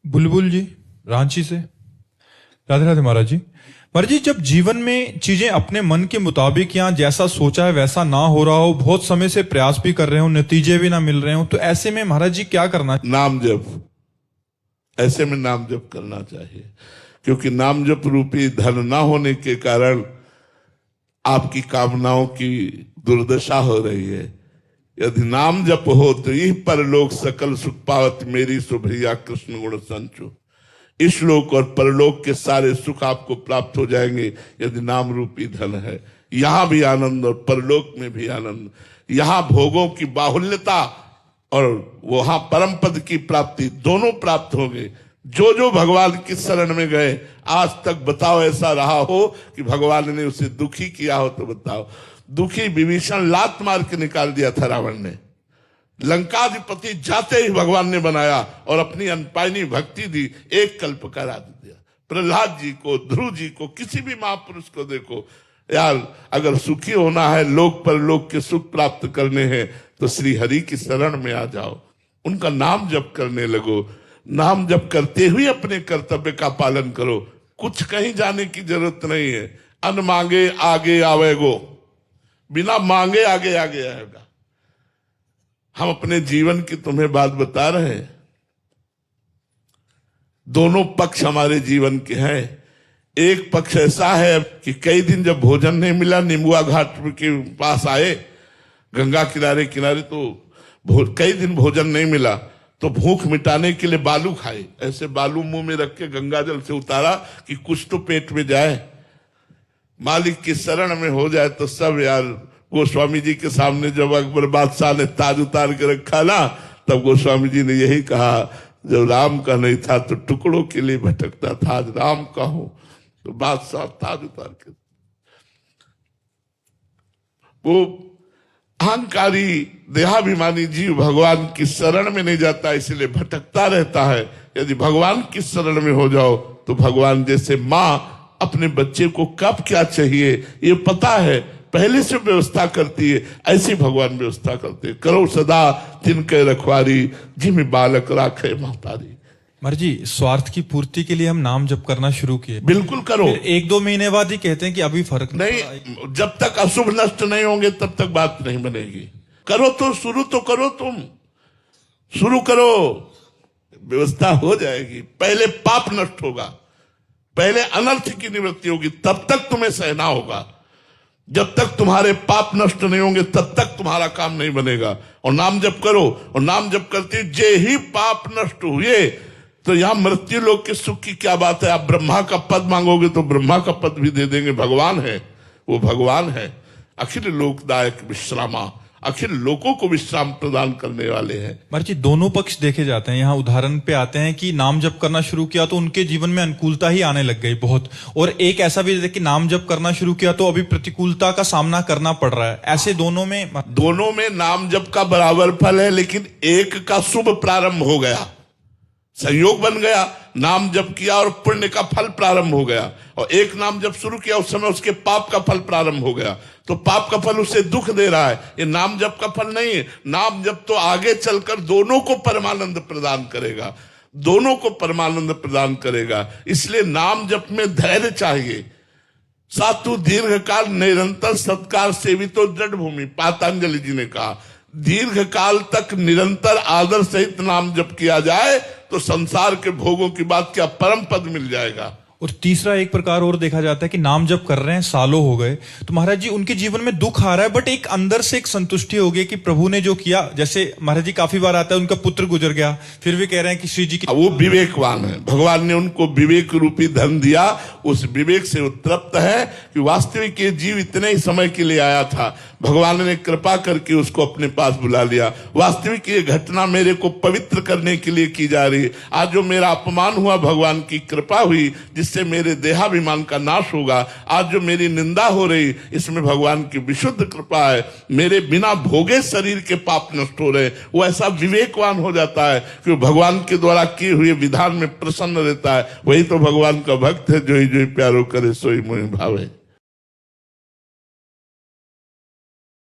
बुलबुल जी, रांची से। राधे राधे महाराज जी। महाराज जी, जब जीवन में चीजें अपने मन के मुताबिक या जैसा सोचा है वैसा ना हो रहा हो, बहुत समय से प्रयास भी कर रहे हो, नतीजे भी ना मिल रहे हो, तो ऐसे में महाराज जी क्या करना? नाम जप। ऐसे में नाम जप करना चाहिए, क्योंकि नाम जप रूपी धन ना होने के कारण आपकी कामनाओं की दुर्दशा हो रही है। यदि नाम जप हो तो यह परलोक सकल सुख पावत मेरी सुभैया कृष्ण गुण संचु। इस लोक और परलोक के सारे सुख आपको प्राप्त हो जाएंगे यदि नाम रूपी धन है। यहां भी आनंद और परलोक में भी आनंद। यहां भोगों की बाहुल्यता और वहां परम पद की प्राप्ति दोनों प्राप्त होंगे। जो जो भगवान की शरण में गए, आज तक बताओ ऐसा रहा हो कि भगवान ने उसे दुखी किया हो तो बताओ। दुखी विभीषण लात मार के निकाल दिया था रावण ने। लंकाधिपति जाते ही भगवान ने बनाया और अपनी अनपायनी भक्ति दी, एक कल्प करा दिया। प्रहलाद जी को, ध्रुव जी को, किसी भी महापुरुष को देखो यार, अगर सुखी होना है, लोक परलोक के सुख प्राप्त करने हैं तो श्री हरि की शरण में आ जाओ, उनका नाम जप करने लगो। नाम जप करते हुए अपने कर्तव्य का पालन करो। कुछ कहीं जाने की जरूरत नहीं है। अन मांगे आगे आवेगो, बिना मांगे आगे आगे आएगा। हम अपने जीवन की तुम्हें बात बता रहे हैं। दोनों पक्ष हमारे जीवन के हैं। एक पक्ष ऐसा है कि कई दिन जब भोजन नहीं मिला, निम्बुआ घाट के पास आए, गंगा किनारे किनारे, तो कई दिन भोजन नहीं मिला तो भूख मिटाने के लिए बालू खाए। ऐसे बालू मुंह में रख के गंगा जल से उतारा कि कुछ तो पेट में जाए, मालिक की शरण में हो जाए। तो सब यार गोस्वामी जी के सामने जब अकबर बादशाह ने ताज उतार के रखा ना, तब गोस्वामी जी ने यही कहा, जब राम का नहीं था तो टुकड़ों के लिए भटकता था, आज राम का हो तो बादशाह ताज उतार के। वो अहंकारी देहाभिमानी जीव भगवान की शरण में नहीं जाता, इसलिए भटकता रहता है। यदि भगवान की शरण में हो जाओ तो भगवान जैसे माँ अपने बच्चे को कब क्या चाहिए ये पता है, पहले से व्यवस्था करती है, ऐसी भगवान व्यवस्था करते। करो सदा तिनके रखवारी, जिम बालक राखे महतारी। महाराज जी, स्वार्थ की पूर्ति के लिए हम नाम जप करना शुरू किए, बिल्कुल करो। फिर 1-2 महीने बाद ही कहते हैं कि अभी फर्क नहीं। जब तक अशुभ नष्ट नहीं होंगे तब तक बात नहीं बनेगी। करो तो शुरू तो करो, तुम शुरू करो, व्यवस्था हो जाएगी। पहले पाप नष्ट होगा, पहले अनर्थ की निवृत्ति होगी, तब तक तुम्हें सहना होगा। जब तक तुम्हारे पाप नष्ट नहीं होंगे तब तक तुम्हारा काम नहीं बनेगा। और नाम जप करो, और नाम जप करते जे ही पाप नष्ट हुए तो यहां मृत्यु लोक के सुख की क्या बात है। आप ब्रह्मा का पद मांगोगे तो ब्रह्मा का पद भी दे देंगे। भगवान है, वो भगवान है। अखिल लोकदायक विश्रामा, अखिल लोकों को विश्राम प्रदान करने वाले हैं। महाराज जी, दोनों पक्ष देखे जाते हैं। यहाँ उदाहरण पे आते हैं कि नाम जप करना शुरू किया तो उनके जीवन में अनुकूलता ही आने लग गई बहुत, और एक ऐसा भी है कि नाम जप करना शुरू किया तो अभी प्रतिकूलता का सामना करना पड़ रहा है। ऐसे दोनों में नाम जप का बराबर फल है, लेकिन एक का शुभ प्रारंभ हो गया, संयोग बन गया। नाम जप किया और पुण्य का फल प्रारंभ हो गया, और एक नाम जप शुरू किया उस समय उसके पाप का फल प्रारंभ हो गया, तो पाप का फल उसे दुख दे रहा है। ये नाम जप का फल नहीं है। नाम जप तो आगे चलकर दोनों को परमानंद प्रदान करेगा, दोनों को परमानंद प्रदान करेगा। इसलिए नाम जप में धैर्य चाहिए। सातु दीर्घ काल निरंतर सत्कार सेवितो दृढ़ भूमि, पातंजलि जी ने कहा, दीर्घ काल तक निरंतर आदर सहित नाम जप किया जाए तो संसार के भोगों की बात क्या, परम पद मिल जाएगा। और तीसरा एक प्रकार और देखा जाता है कि नाम जप कर रहे हैं, सालों हो गए, तो महाराज जी उनके जीवन में दुख आ रहा है, बट एक अंदर से एक संतुष्टि हो गई कि प्रभु ने जो किया। जैसे महाराज जी काफी बार आता है उनका पुत्र गुजर गया, फिर भी कह रहे हैं कि श्री जी की, वो विवेकवान है। भगवान ने उनको विवेक रूपी धन दिया, उस विवेक से उत्तृप्त है कि वास्तविक ये जीव इतने ही समय के लिए आया था, भगवान ने कृपा करके उसको अपने पास बुला लिया। वास्तविक ये घटना मेरे को पवित्र करने के लिए की जा रही है। आज जो मेरा अपमान हुआ, भगवान की कृपा हुई जिससे मेरे देहाभिमान का नाश होगा। आज जो मेरी निंदा हो रही, इसमें भगवान की विशुद्ध कृपा है। मेरे बिना भोगे शरीर के पाप नष्ट हो रहे। वो ऐसा विवेकवान हो जाता है कि भगवान के द्वारा किए हुए विधान में प्रसन्न रहता है। वही तो भगवान का भक्त है, जो ही प्यारो करे सोई मोहि भावे।